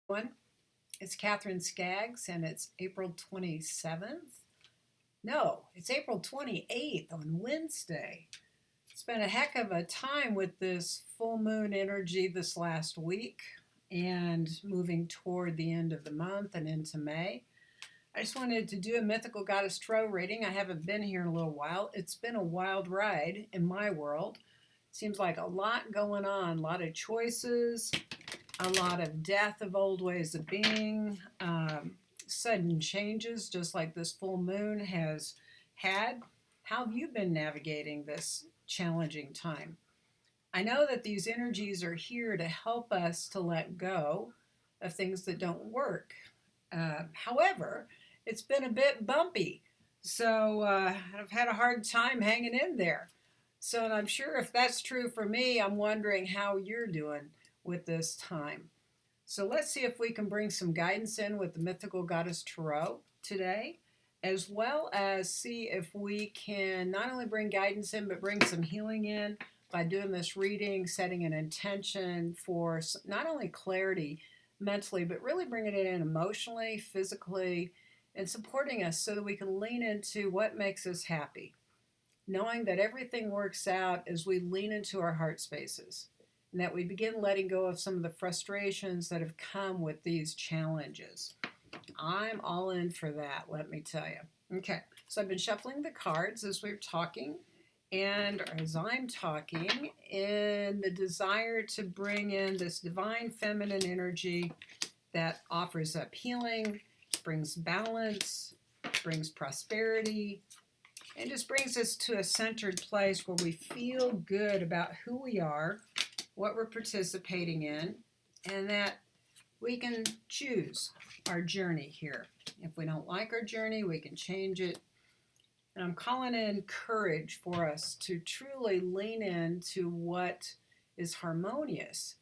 One, it's Katherine Skaggs, and it's April 27th. No, it's April 28th on Wednesday. It's been a heck of a time with this full moon energy this last week and moving toward the end of the month and into May. I just wanted to do a Mythical Goddess Tarot reading. I haven't been here in a little while. It's been a wild ride in my world. Seems like a lot going on, a lot of choices, a lot of death of old ways of being, sudden changes, just like this full moon has had. How have you been navigating this challenging time? I know that these energies are here to help us to let go of things that don't work. However, it's been a bit bumpy, so I've had a hard time hanging in there. So I'm sure if that's true for me, I'm wondering how you're doing with this time. So let's see if we can bring some guidance in with the Mythical Goddess Tarot today, as well as see if we can not only bring guidance in, but bring some healing in by doing this reading, setting an intention for not only clarity mentally, but really bringing it in emotionally, physically, and supporting us so that we can lean into what makes us happy, knowing that everything works out as we lean into our heart spaces and that we begin letting go of some of the frustrations that have come with these challenges. I'm all in for that, let me tell you. Okay, so I've been shuffling the cards as we're talking and as I'm talking in the desire to bring in this divine feminine energy that offers up healing, brings balance, brings prosperity, and just brings us to a centered place where we feel good about who we are, what we're participating in, and that we can choose our journey here. If we don't like our journey, we can change it. And I'm calling in courage for us to truly lean into what is harmonious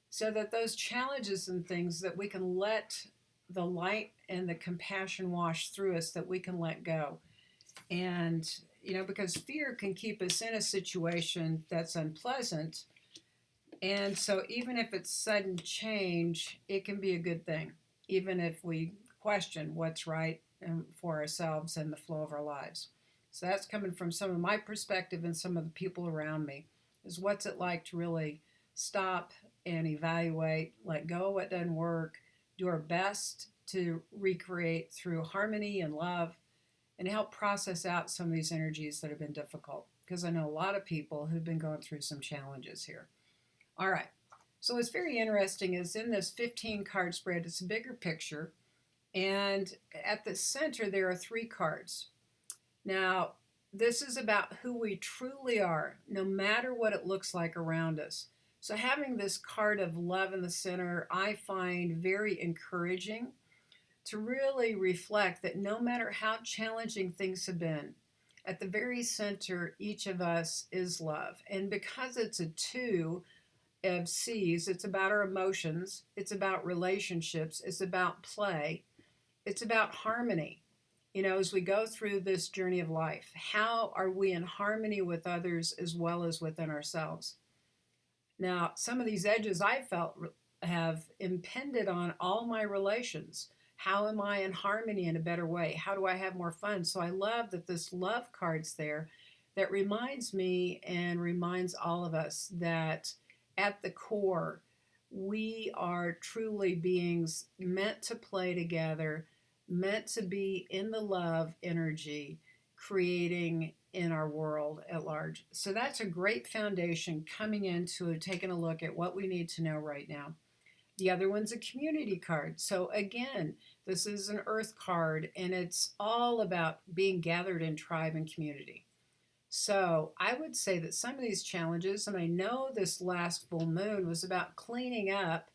so that those challenges and things that we can let the light and the compassion wash through us, that we can let go. And, because fear can keep us in a situation that's unpleasant. And so, even if it's sudden change, it can be a good thing, even if we question what's right for ourselves and the flow of our lives. So, that's coming from some of my perspective and some of the people around me, is what's it like to really stop and evaluate, let go of what doesn't work, do our best to recreate through harmony and love, and help process out some of these energies that have been difficult. Because I know a lot of people who've been going through some challenges here. All right. So what's very interesting is in this 15 card spread, it's a bigger picture. And at the center, there are 3 cards. Now, this is about who we truly are, no matter what it looks like around us. So having this card of love in the center, I find very encouraging to really reflect that no matter how challenging things have been, at the very center, each of us is love. And because it's a 2 of C's, it's about our emotions, it's about relationships, it's about play, it's about harmony. As we go through this journey of life, how are we in harmony with others as well as within ourselves? Now, some of these edges I felt have impended on all my relations. How am I in harmony in a better way? How do I have more fun? So I love that this love card's there that reminds me and reminds all of us that at the core, we are truly beings meant to play together, meant to be in the love energy, creating in our world at large. So that's a great foundation coming into taking a look at what we need to know right now. The other one's a community card. So again, this is an earth card and it's all about being gathered in tribe and community. So I would say that some of these challenges, and I know this last full moon was about cleaning up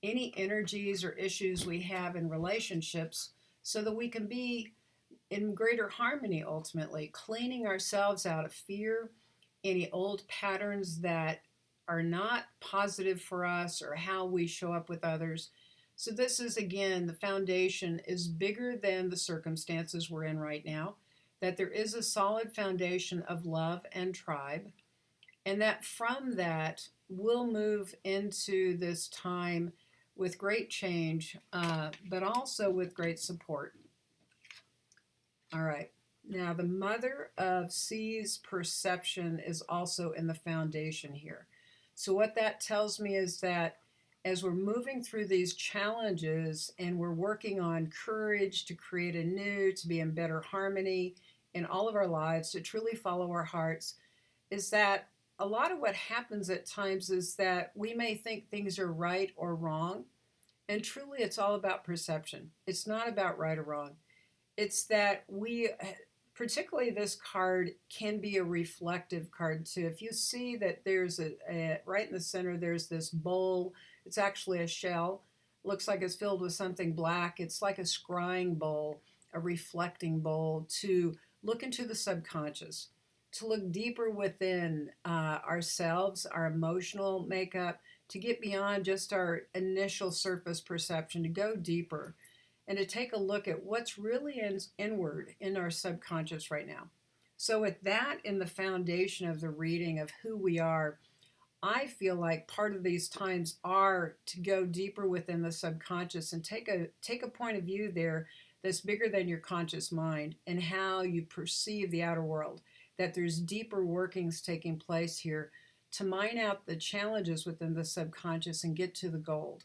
any energies or issues we have in relationships so that we can be in greater harmony ultimately, cleaning ourselves out of fear, any old patterns that are not positive for us or how we show up with others. So this is, again, the foundation is bigger than the circumstances we're in right now, that there is a solid foundation of love and tribe, and that from that we'll move into this time with great change, but also with great support. All right. Now, the mother of C's perception is also in the foundation here. So, what that tells me is that as we're moving through these challenges and we're working on courage to create anew, to be in better harmony in all of our lives, to truly follow our hearts, is that a lot of what happens at times is that we may think things are right or wrong. And truly, it's all about perception. It's not about right or wrong. It's that we, particularly this card, can be a reflective card too. If you see that there's right in the center, there's this bowl. It's actually a shell. Looks like it's filled with something black. It's like a scrying bowl, a reflecting bowl to look into the subconscious, to look deeper within ourselves, our emotional makeup, to get beyond just our initial surface perception, to go deeper and to take a look at what's really inward in our subconscious right now. So, with that in the foundation of the reading of who we are, I feel like part of these times are to go deeper within the subconscious and take a point of view there that's bigger than your conscious mind and how you perceive the outer world. That there's deeper workings taking place here to mine out the challenges within the subconscious and get to the gold.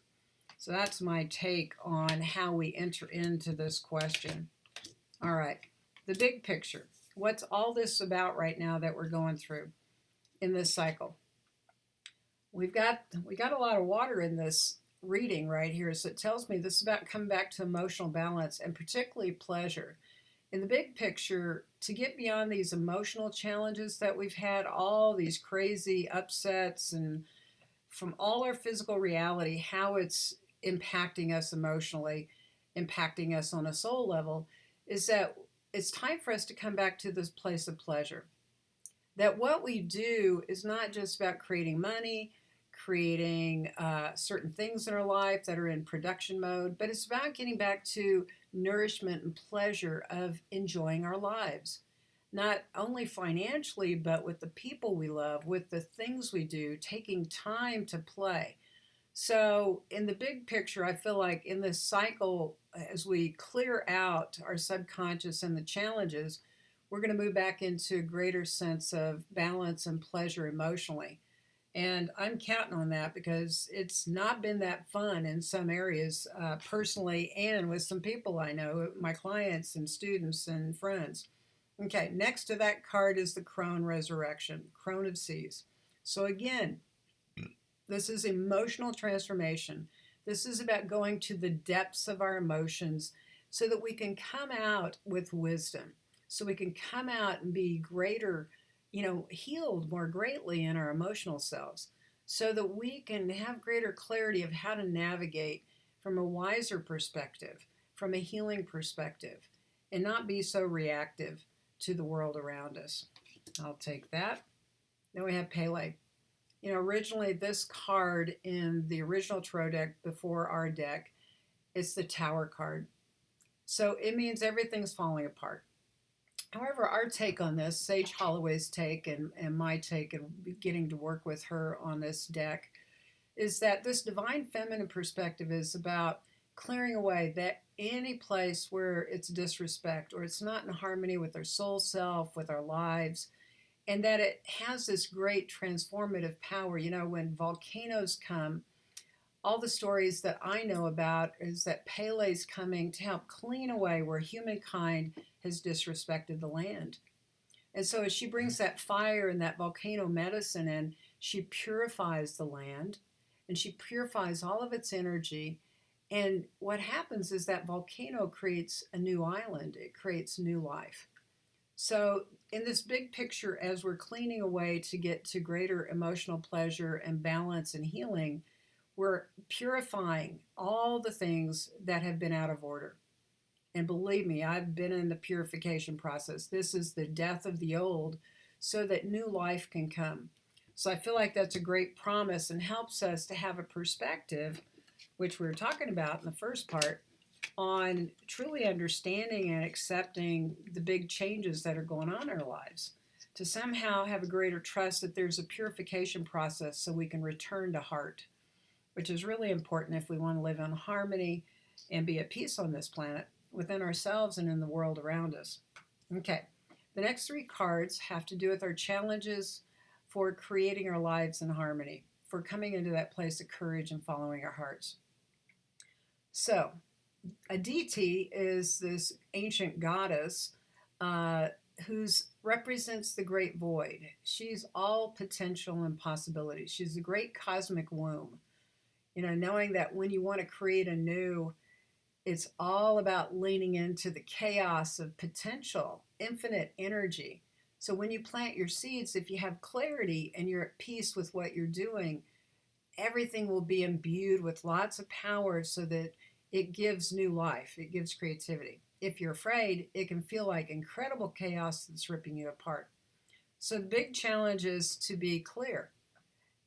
So that's my take on how we enter into this question. All right, the big picture. What's all this about right now that we're going through in this cycle? We got a lot of water in this reading right here, so it tells me this is about coming back to emotional balance and particularly pleasure. In the big picture, to get beyond these emotional challenges that we've had, all these crazy upsets and from all our physical reality, how it's impacting us emotionally, impacting us on a soul level, is that it's time for us to come back to this place of pleasure. That what we do is not just about creating money, creating certain things in our life that are in production mode, but it's about getting back to nourishment and pleasure of enjoying our lives. Not only financially, but with the people we love, with the things we do, taking time to play. So, in the big picture, I feel like in this cycle, as we clear out our subconscious and the challenges, we're going to move back into a greater sense of balance and pleasure emotionally. And I'm counting on that because it's not been that fun in some areas, personally, and with some people I know, my clients and students and friends. Okay, next to that card is the Crone Resurrection, Crone of Seas. So again, this is emotional transformation. This is about going to the depths of our emotions so that we can come out with wisdom, so we can come out and be greater, healed more greatly in our emotional selves, so that we can have greater clarity of how to navigate from a wiser perspective, from a healing perspective, and not be so reactive to the world around us. I'll take that. Then we have Pele. Originally this card in the original tarot deck before our deck, it's the Tower card. So it means everything's falling apart. However, our take on this, Sage Holloway's take and my take and getting to work with her on this deck, is that this divine feminine perspective is about clearing away that any place where it's disrespect or it's not in harmony with our soul self, with our lives, and that it has this great transformative power. When volcanoes come, all the stories that I know about is that Pele's coming to help clean away where humankind has disrespected the land. And so as she brings that fire and that volcano medicine in, she purifies the land and she purifies all of its energy. And what happens is that volcano creates a new island, it creates new life. So, in this big picture, as we're cleaning away to get to greater emotional pleasure and balance and healing, we're purifying all the things that have been out of order. And believe me, I've been in the purification process. This is the death of the old so that new life can come. So I feel like that's a great promise and helps us to have a perspective, which we were talking about in the first part, on truly understanding and accepting the big changes that are going on in our lives, to somehow have a greater trust that there's a purification process so we can return to heart. which is really important if we want to live in harmony and be at peace on this planet within ourselves and in the world around us. Okay, the next three cards have to do with our challenges for creating our lives in harmony, for coming into that place of courage and following our hearts. So, Aditi is this ancient goddess who represents the great void. She's all potential and possibility. She's the great cosmic womb. Knowing that when you want to create anew, it's all about leaning into the chaos of potential, infinite energy. So when you plant your seeds, if you have clarity and you're at peace with what you're doing, everything will be imbued with lots of power so that it gives new life, it gives creativity. If you're afraid, it can feel like incredible chaos that's ripping you apart. So the big challenge is to be clear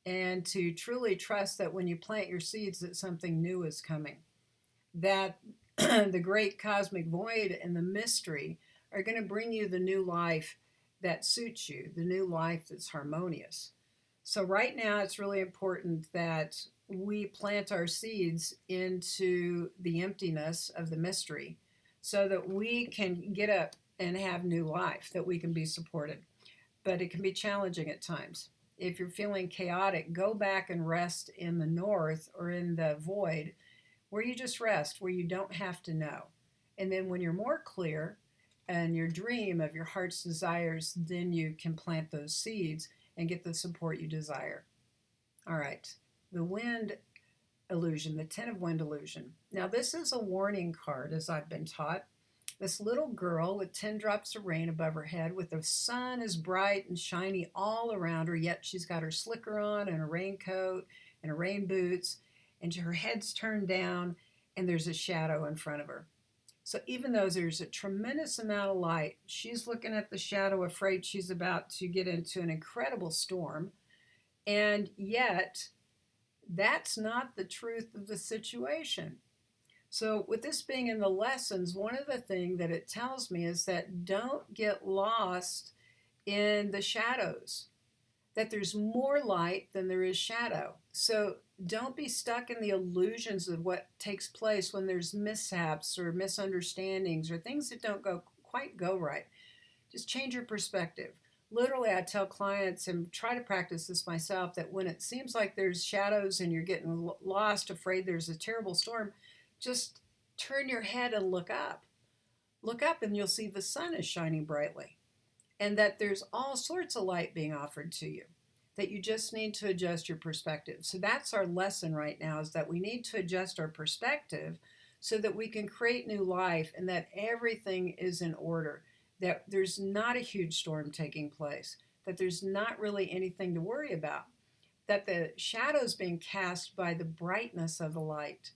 and to truly trust that when you plant your seeds that something new is coming, that the great cosmic void and the mystery are going to bring you the new life that suits you, the new life that's harmonious. So right now it's really important that we plant our seeds into the emptiness of the mystery so that we can get up and have new life, that we can be supported. But it can be challenging at times. If you're feeling chaotic, go back and rest in the north or in the void where you just rest, where you don't have to know. And then when you're more clear and your dream of your heart's desires, then you can plant those seeds and get the support you desire. All right, the wind illusion, the Ten of Wind illusion. Now, this is a warning card, as I've been taught. This little girl with 10 drops of rain above her head, with the sun is bright and shiny all around her, yet she's got her slicker on and a raincoat and her rain boots, and her head's turned down, and there's a shadow in front of her. So even though there's a tremendous amount of light, she's looking at the shadow, afraid she's about to get into an incredible storm. And yet, that's not the truth of the situation. So with this being in the lessons, one of the things that it tells me is that don't get lost in the shadows, that there's more light than there is shadow. So don't be stuck in the illusions of what takes place when there's mishaps or misunderstandings or things that don't quite go right. Just change your perspective. Literally, I tell clients and try to practice this myself that when it seems like there's shadows and you're getting lost, afraid there's a terrible storm, just turn your head and look up. Look up and you'll see the sun is shining brightly and that there's all sorts of light being offered to you, that you just need to adjust your perspective. So that's our lesson right now, is that we need to adjust our perspective so that we can create new life and that everything is in order, that there's not a huge storm taking place, that there's not really anything to worry about, that the shadow's being cast by the brightness of the light.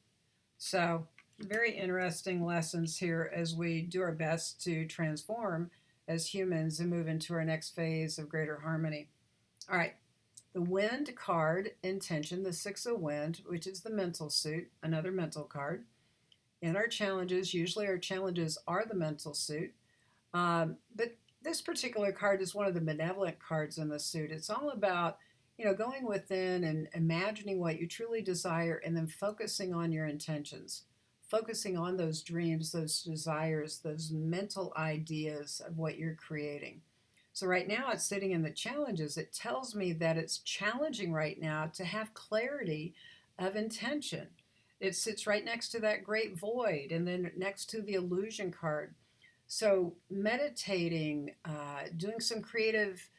So very interesting lessons here as we do our best to transform as humans and move into our next phase of greater harmony. All right, the wind card, intention, the Six of Wind, which is the mental suit, another mental card. In our challenges, usually our challenges are the mental suit. But this particular card is one of the benevolent cards in the suit. It's all about, going within and imagining what you truly desire and then focusing on your intentions, focusing on those dreams, those desires, those mental ideas of what you're creating. So right now it's sitting in the challenges. It tells me that it's challenging right now to have clarity of intention. It sits right next to that great void and then next to the illusion card. So meditating, doing some creative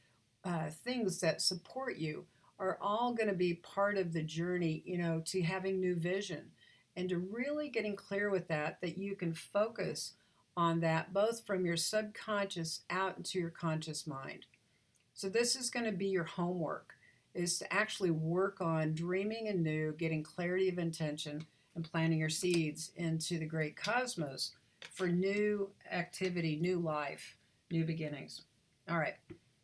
things that support you are all going to be part of the journey, to having new vision and to really getting clear with that you can focus on that both from your subconscious out into your conscious mind. So this is going to be your homework, is to actually work on dreaming anew, getting clarity of intention, and planting your seeds into the great cosmos for new activity, new life, new beginnings. All right.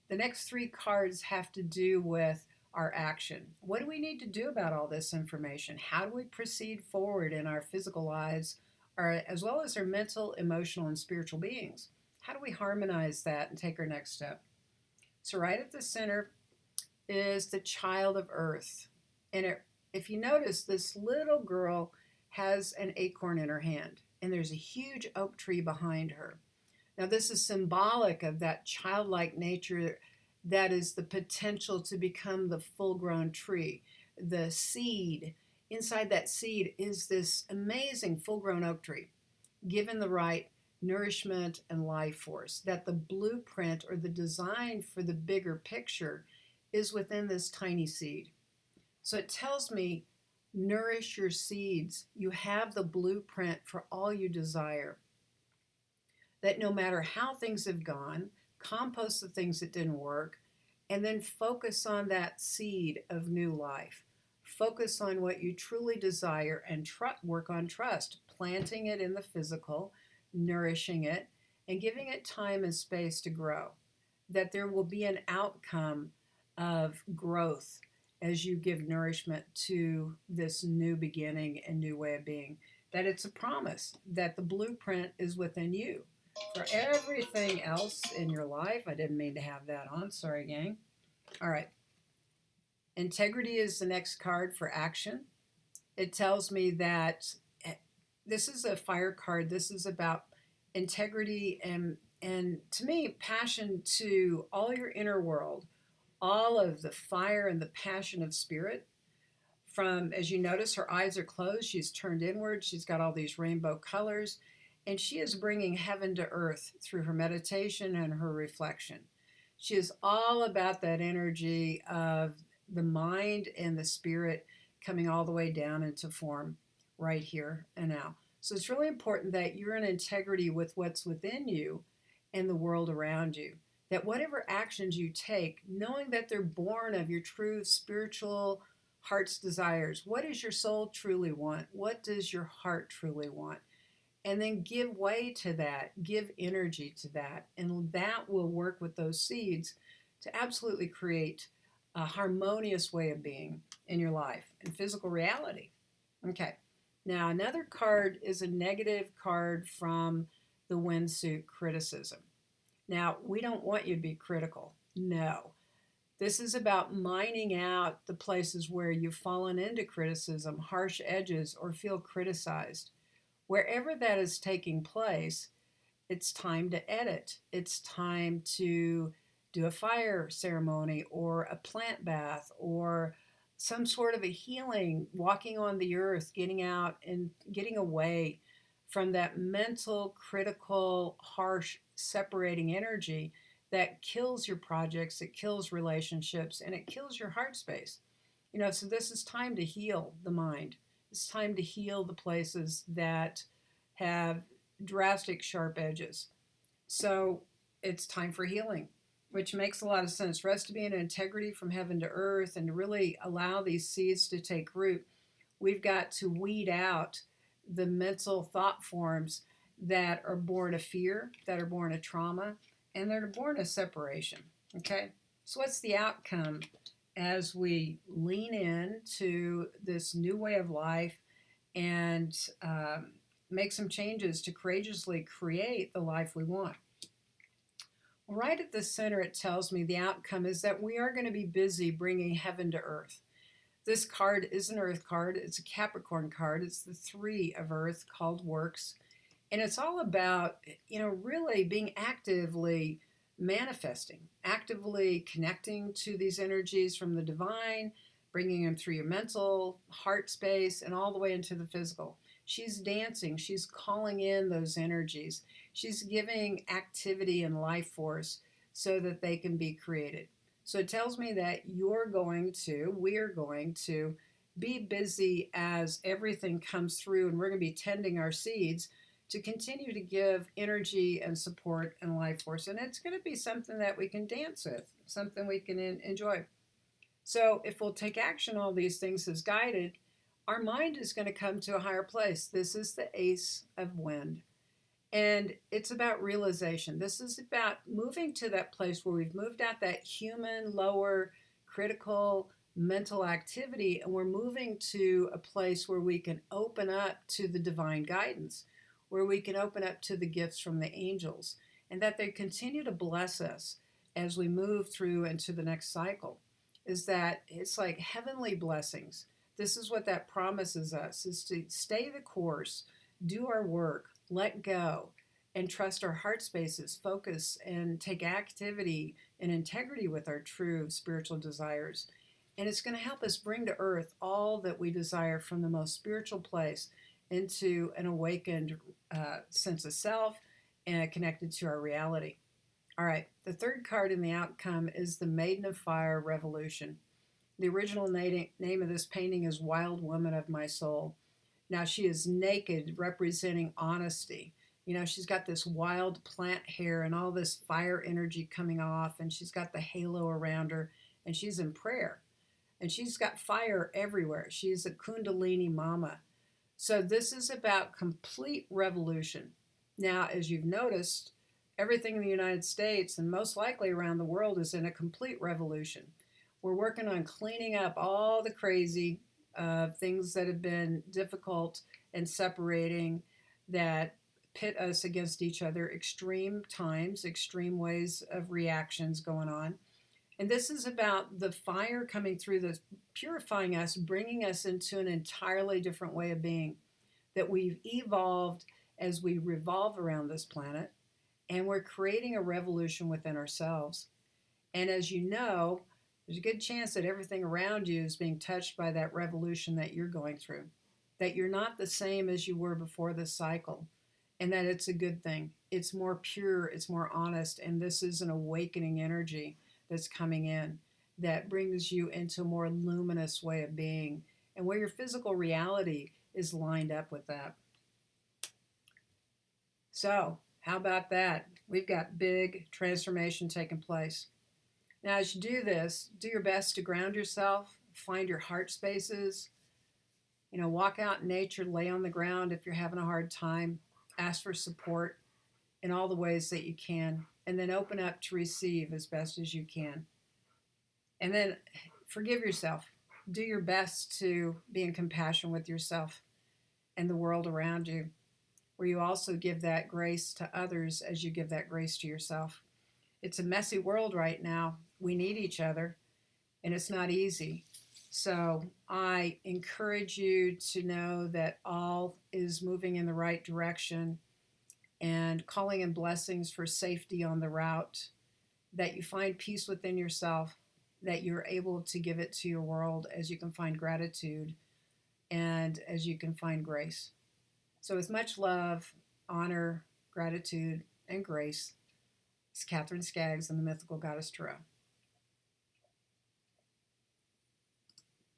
The next three cards have to do with our action. What do we need to do about all this information? How do we proceed forward in our physical lives, as well as our mental, emotional, and spiritual beings? How do we harmonize that and take our next step? So right at the center is the child of earth, and it if you notice, this little girl has an acorn in her hand, and there's a huge oak tree behind her. Now, this is symbolic of that childlike nature that is the potential to become the full grown tree. The seed, inside that seed, is this amazing full grown oak tree, given the right nourishment and life force. That the blueprint or the design for the bigger picture is within this tiny seed. So it tells me, nourish your seeds. You have the blueprint for all you desire. That no matter how things have gone, compost the things that didn't work, and then focus on that seed of new life. Focus on what you truly desire and work on trust, planting it in the physical, nourishing it, and giving it time and space to grow. That there will be an outcome of growth as you give nourishment to this new beginning and new way of being. That it's a promise that the blueprint is within you for everything else in your life. I didn't mean to have that on. Sorry, gang. All right. Integrity is the next card for action. It tells me that this is a fire card. This is about integrity and to me, passion to all your inner world, all of the fire and the passion of spirit. From, as you notice, her eyes are closed. She's turned inward. She's got all these rainbow colors. And she is bringing heaven to earth through her meditation and her reflection. She is all about that energy of the mind and the spirit coming all the way down into form right here and now. So it's really important that you're in integrity with what's within you and the world around you. That whatever actions you take, knowing that they're born of your true spiritual heart's desires. What does your soul truly want? What does your heart truly want? And then give way to that, give energy to that, and that will work with those seeds to absolutely create a harmonious way of being in your life and physical reality. Okay, now another card is a negative card from the windsuit, criticism. Now, we don't want you to be critical. No. This is about mining out the places where you've fallen into criticism, harsh edges, or feel criticized. Wherever that is taking place, it's time to edit. It's time to do a fire ceremony or a plant bath or some sort of a healing, walking on the earth, getting out and getting away from that mental, critical, harsh, separating energy that kills your projects, it kills relationships, and it kills your heart space. So this is time to heal the mind. It's time to heal the places that have drastic sharp edges. So it's time for healing, which makes a lot of sense. For us to be in integrity from heaven to earth and to really allow these seeds to take root, we've got to weed out the mental thought forms that are born of fear, that are born of trauma, and that are born of separation. Okay? So what's the outcome as we lean into this new way of life and make some changes to courageously create the life we want? Right at the center, it tells me the outcome is that we are going to be busy bringing heaven to earth. This card is an earth card. It's a Capricorn card. It's the 3 of earth called works. And it's all about, really being actively manifesting, actively connecting to these energies from the divine, bringing them through your mental, heart space, and all the way into the physical. She's dancing. She's calling in those energies. She's giving activity and life force so that they can be created. So it tells me that we're going to be busy as everything comes through, and we're going to be tending our seeds to continue to give energy and support and life force. And it's going to be something that we can dance with, something we can enjoy. So if we'll take action, all these things as guided, our mind is going to come to a higher place. This is the Ace of Wind. And it's about realization. This is about moving to that place where we've moved out that human, lower, critical, mental activity, and we're moving to a place where we can open up to the divine guidance, where we can open up to the gifts from the angels, and that they continue to bless us as we move through into the next cycle. Is that it's like heavenly blessings. This is what that promises us, is to stay the course, do our work, let go, and trust our heart spaces, focus, and take activity and integrity with our true spiritual desires. And it's going to help us bring to earth all that we desire from the most spiritual place into an awakened sense of self and connected to our reality. All right, the third card in the outcome is the Maiden of Fire Revolution. The original name of this painting is Wild Woman of My Soul. Now, she is naked, representing honesty. You know, she's got this wild plant hair and all this fire energy coming off, and she's got the halo around her, and she's in prayer. And she's got fire everywhere. She's a Kundalini mama. So, this is about complete revolution. Now, as you've noticed, everything in the United States and most likely around the world is in a complete revolution. We're working on cleaning up all the crazy things that have been difficult and separating, that pit us against each other, extreme times, extreme ways of reactions going on. And this is about the fire coming through, this purifying us, bringing us into an entirely different way of being, that we've evolved as we revolve around this planet, and we're creating a revolution within ourselves. And as you know, there's a good chance that everything around you is being touched by that revolution that you're going through, that you're not the same as you were before this cycle, and that it's a good thing. It's more pure, it's more honest, and this is an awakening energy that's coming in that brings you into a more luminous way of being, and where your physical reality is lined up with that. So, how about that? We've got big transformation taking place. Now, as you do this, do your best to ground yourself, find your heart spaces, walk out in nature, lay on the ground if you're having a hard time, ask for support in all the ways that you can, and then open up to receive as best as you can. And then forgive yourself. Do your best to be in compassion with yourself and the world around you, where you also give that grace to others as you give that grace to yourself. It's a messy world right now. We need each other, and it's not easy. So I encourage you to know that all is moving in the right direction, and calling in blessings for safety on the route, that you find peace within yourself, that you're able to give it to your world as you can find gratitude and as you can find grace. So with much love, honor, gratitude, and grace, it's Katherine Skaggs and the Mythical Goddess Tarot.